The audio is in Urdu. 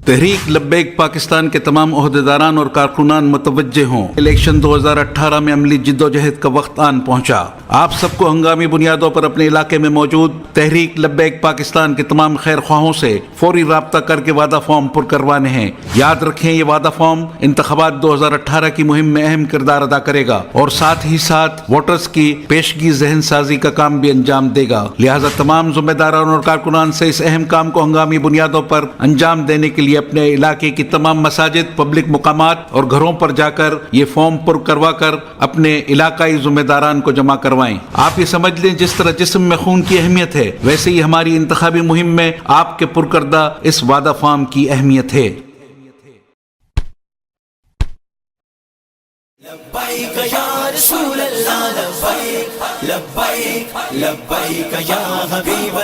تحریک لبیک پاکستان کے تمام عہدیداران اور کارکنان متوجہ ہوں، الیکشن 2018 میں عملی جدوجہد کا وقت آن پہنچا۔ آپ سب کو ہنگامی بنیادوں پر اپنے علاقے میں موجود تحریک لبیک پاکستان کے تمام خیر خواہوں سے فوری رابطہ کر کے وعدہ فارم پر کروانے ہیں۔ یاد رکھیں، یہ وعدہ فارم انتخابات 2018 کی مہم میں اہم کردار ادا کرے گا اور ساتھ ہی ساتھ ووٹرز کی پیشگی ذہن سازی کا کام بھی انجام دے گا۔ لہٰذا تمام ذمہ داران اور کارکنان سے اس اہم کام کو ہنگامی بنیادوں پر انجام دینے کے لیے اپنے علاقے کی تمام مساجد، پبلک مقامات اور گھروں پر جا کر یہ فارم پر کروا کر اپنے علاقائی ذمہ داران کو جمع کروائیں۔ آپ یہ سمجھ لیں، جس طرح جسم میں خون کی اہمیت ہے، ویسے ہی ہماری انتخابی مہم میں آپ کے پر کردہ اس وعدہ فارم کی اہمیت ہے۔ لبیک یا رسول اللہ، لبیک لبیک لبیک یا حبیب